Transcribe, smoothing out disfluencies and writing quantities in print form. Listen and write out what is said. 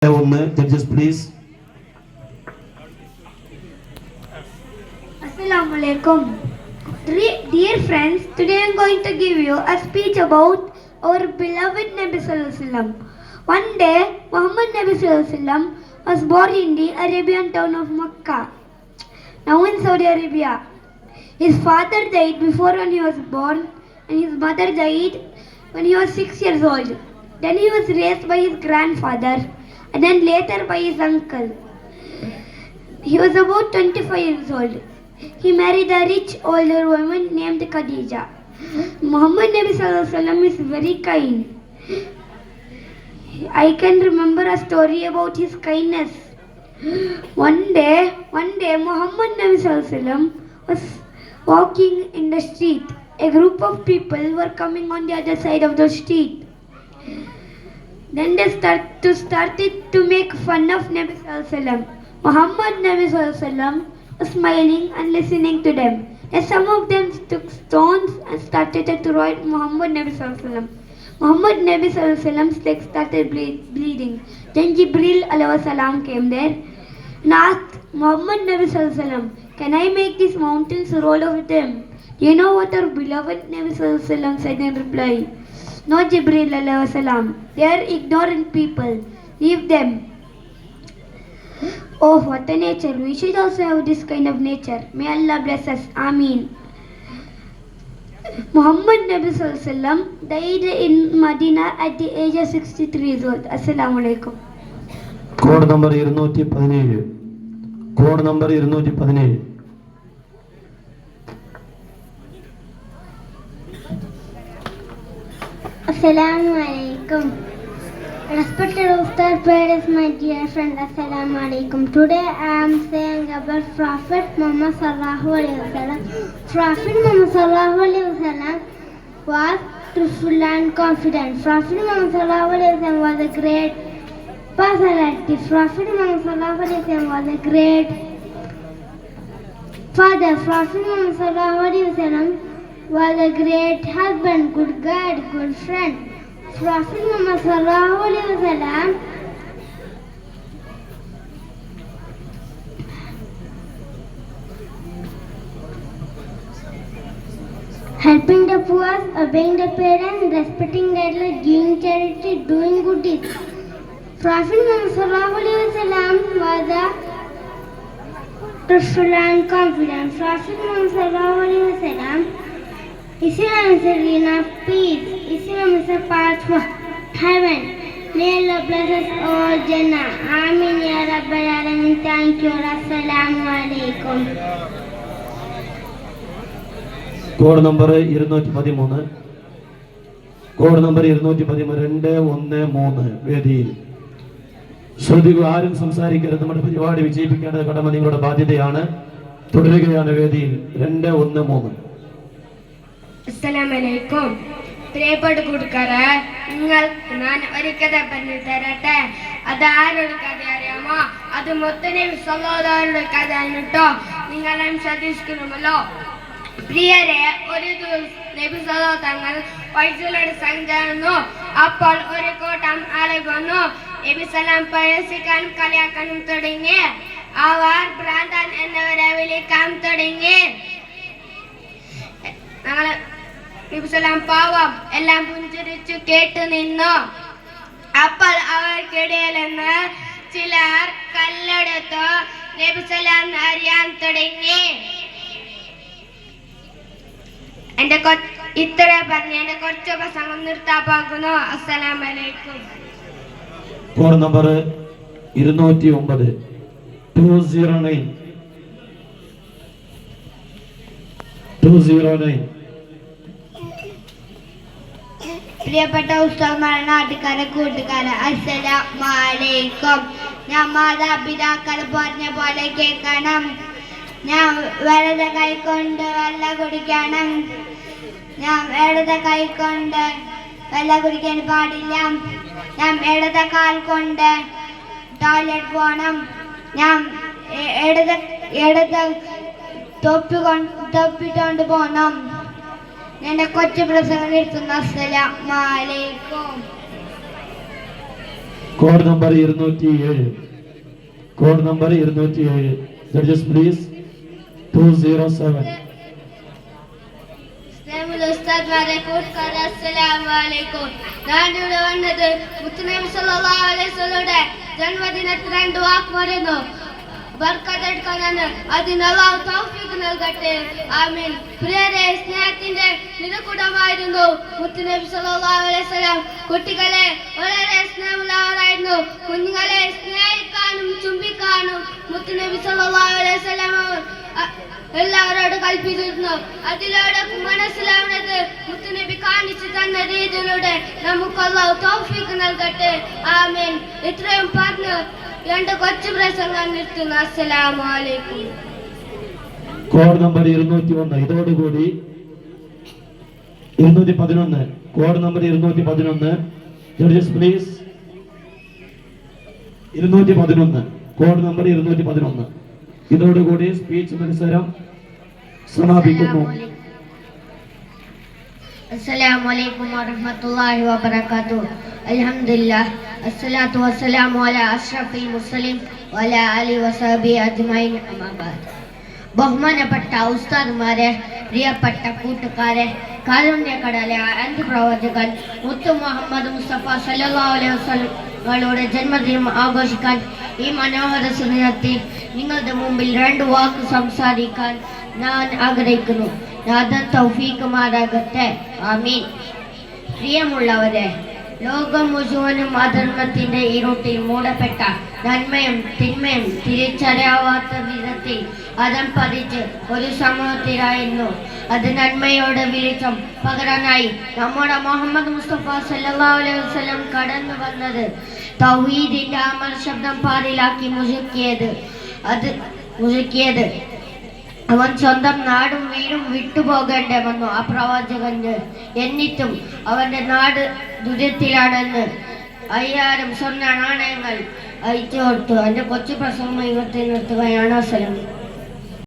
Judges, please. Assalamu alaikum. Dear friends, today I am going to give you a speech about our beloved Nabi Sallallahu Alaihi Wasallam. One day, Muhammad Nabi Sallallahu Alaihi Wasallam was born in the Arabian town of Makkah, now in Saudi Arabia. His father died before when he was born, and his mother died when he was 6 years old. Then he was raised by his grandfather, and then later by his uncle. He was about 25 years old. He married a rich older woman named Khadija. Muhammad Nabi Sallallahu Alaihi Wasallam is very kind. I can remember a story about his kindness. One day Muhammad Nabi Sallallahu Alaihi Wasallam was walking in the street. A group of people were coming on the other side of the street. Then they started to make fun of Nabi Sallallahu Alaihi Wasallam. Muhammad Nabi Sallallahu Alaihi Wasallam was smiling and listening to them. And some of them took stones and started to throw at Muhammad Nabi Sallallahu Alaihi Wasallam. Muhammad Nabi Sallallahu Alaihi Wasallam's leg started bleeding. Then Jibril Alaihi Wasallam came there and asked Muhammad Nabi Sallallahu Alaihi Wasallam, "Can I make these mountains roll over them?" Do you know what our beloved Nabi Sallallahu Alaihi Wasallam said in reply? "No, Jibril Alaihi Wasallam. They are ignorant people. Leave them." Oh, what a nature. We should also have this kind of nature. May Allah bless us. Ameen. Muhammad Nabi Sallallahu Alaihi Wasallam died in Medina at the age of 63 years old. Assalamu alaikum. Code number 217. Code number 217. Assalamu alaikum. Respected Ustad, parents, my dear friend, Assalamu alaikum. Today I am saying about Prophet Muhammad Sallallahu Alaihi Wasallam. Prophet Muhammad Sallallahu Alaihi Wasallam was truthful and confident. Prophet Muhammad Sallallahu Alaihi Wasallam was a great personality. Prophet Muhammad Sallallahu Alaihi Wasallam was a great father. Prophet Muhammad Sallallahu Alaihi Wasallam was a great husband, good guide, good friend. Prophet Muhammad Sallallahu Alaihi Wasallam helping the poor, obeying the parents, respecting the elders, giving charity, doing good deeds. Prophet Muhammad Sallallahu Alaihi Wasallam was a truthful and confident. Prophet Muhammad Sallallahu Alaihi Wasallam, Islam is a religion of peace. Islam is a path for heaven. May Allah bless us all Jannah. Amin ya Rabbal Alamin. Thank you. Assalamu alaikum. Code number 213. Code number 213. വേദിയിൽ ശ്രദ്ധിക്കുക. ആരും സംസാരിക്കരുത്. നമ്മുടെ പരിപാടി വിജയിപ്പിക്കേണ്ട കടമ നിങ്ങളുടെ ബാധ്യതയാണ്. തുടരുകയാണ് വേദിയിൽ 213. അസ്സലാമു അലൈക്കും. പ്രിയപ്പെട്ട കൂട്ടുകാരെ, നിങ്ങൾക്ക് ഞാൻ ഒരു കഥ പറഞ്ഞു തരട്ടെ. അത് ആരുടെ കഥ അറിയാമോ? അത് മുത്തനബി സല്ലല്ലാഹു കഥയാണ് കേട്ടോ. നിങ്ങളെയും ശ്രദ്ധിക്കണമല്ലോ. പ്രിയരെ, ഒരു ദിവസം നബി സല്ലല്ലാഹു തങ്ങൾ വഴിയിലൂടെ സഞ്ചരിച്ചു. അപ്പോൾ ഒരു കൂട്ടം ആളുകൾ നബി സല്ലല്ലാഹു പരിഹസിക്കാനും കളിയാക്കാനും തുടങ്ങി. അവർ ഭ്രാന്തൻ എന്നവരെ വിളിക്കാൻ തുടങ്ങി. പാവം എല്ലാം പുഞ്ചിരിച്ചു കേട്ടു നിന്നു. അപ്പോൾ അവർക്കിടയിൽ നിന്ന് ചിലർ കല്ലെടുത്ത് നബി സല്ലല്ലാഹു അറിയാൻ തുടങ്ങി. ഇത്ര പറഞ്ഞ് എന്റെ കുറച്ച് പ്രസംഗം നിർത്താൻ പോകുന്നു. അസ്സലാമു അലൈക്കും. Code number 209. 209. പ്രിയപ്പെട്ട ഉസ്താദ്മാരെ, നാട്ടുകാരെ, കൂട്ടുകാരെ, അസ്സലാമു അലൈക്കും. ഞാൻ മാതാപിതാക്കൾ പറഞ്ഞ പോലെ കേൾക്കണം. ഞാൻ വലത് കൈ കൊണ്ട് വെള്ളം കുടിക്കണം. ഞാൻ ഇടത് കൈ കൊണ്ട് വെള്ളം കുടിക്കാൻ പാടില്ല. ഞാൻ ഇടത് കാൽ കൊണ്ട് ടോയ്ലറ്റ് പോകണം. ഞാൻ ഇടത് തൊപ്പിക്കൊണ്ട് പോകണം. എന്റെ കൊച്ചു പ്രസംഗം നിർത്തുന്നു. അസ്സലാമു അലൈക്കും. Code number 207. Code number 207. Judges please. 207. ഉസ്താദ്മാരെ കൂട്ടുകാരെ അസ്സലാമു അലൈക്കും. ഞാനിവിടെ വന്നത് മുത്തുനബി സല്ലല്ലാഹു അലൈഹി വസല്ലമയുടെ ജന്മദിനത്തിൽ 2 വാക്ക് പറയുന്നു. ബർക്കത്തെടുക്കാനാണ്. അതിന് അല്ലാഹു തൗഫീഖ് നൽകട്ടെ. ആമീൻ. പ്രിയരെ, സ്നേഹത്തിന്റെ നിറകുടമായിരുന്നു മുത്തുനബി സല്ലല്ലാഹു അലൈഹി വസല്ലം. കുട്ടികളെ വളരെ സ്നേഹമുള്ളവരായിരുന്നു. കുഞ്ഞുങ്ങളെ സ്നേഹിക്കാനും ചുംബിക്കാനും മുത്തുനബി സല്ലല്ലാഹു അലൈഹി വസല്ലം എല്ലാവരോടും കൽപ്പിച്ചിരുന്നു. അതിലൂടെ മനസ്സിലാവുന്നത് മുത്തുനബി കാണിച്ചു തന്ന രീതിയിലൂടെ നമുക്ക് അല്ലാഹു തൗഫീഖ് നൽകട്ടെ. ആമീൻ. ഇത്രയും പറഞ്ഞു 2 കൊച്ചു പ്രസംഗം നിർത്തുന്നു. അസ്സലാമു അലൈക്കും. Code number 201. ഇതോടുകൂടി 211. Code number 211. Judges please. 211. Code number 211. ഇതോടുകൂടി സ്പീച്ച് മത്സരം സമാപിക്കുന്നു. അസ്സലാമു അലൈക്കും വറഹ്മത്തുള്ളാഹി വബറകാതുഹു. അൽഹംദുലില്ലാഹ് അസ്സലാത്തു വസ്സലാമു അലാ അഷ്റഫിൽ മുർസലീൻ വഅലാ ആലിഹി വസഹബിഹി അജ്മഈൻ. അമ്മാ ബഅദ്. ബഹുമാനപ്പെട്ട ഉസ്താദുമാരെ, പ്രിയപ്പെട്ട കൂട്ടുകാരെ, കാരുണ്യക്കടലെ അന്ത്യപ്രവാചകൻ മുത്തു മുഹമ്മദ് മുസ്തഫ സല്ലല്ലാഹു അലൈഹി വസല്ലമയുടെ ജന്മദിനം ആഘോഷിക്കാൻ ഈ മനോഹര സുദിനത്തിൽ നിങ്ങളുടെ മുമ്പിൽ 2 വാക്ക് സംസാരിക്കാൻ ഞാൻ ആഗ്രഹിക്കുന്നു. നാഥൻ തൗഫീഖുമാറാകട്ടെ. ആമീൻ. പ്രിയമുള്ളവരെ, ലോകം മുഴുവനും അധർമ്മത്തിന്റെ ഇരുട്ടിൽ മൂടപ്പെട്ട നന്മയും തിന്മയും തിരിച്ചറിയാവാത്ത വിധത്തിൽ അതം പതിച്ച് ഒരു സമൂഹത്തിലായിരുന്നു. അത് നന്മയോടെ വെളിച്ചം പകരാനായി നമ്മുടെ മുഹമ്മദ് മുസ്തഫ സല്ലല്ലാഹു അലൈഹി വസല്ലം കടന്നു വന്നത്. തൗഹീദിന്റെ അമർ ശബ്ദം പാതിലാക്കി മുഴുക്കിയത് അവൻ സ്വന്തം നാടും വീടും വിട്ടുപോകേണ്ടി വന്നു ആ പ്രവാചകന്. എന്നിട്ടും അവന്റെ നാട് ദുരിതത്തിലാണെന്ന് 5000 സ്വർണ്ണ നാണയങ്ങൾ അയച്ചു കൊടുത്തു. എന്റെ കൊച്ചു പ്രസംഗം നിർത്തുകയാണ്. അസ്സലാമു അലൈക്കും.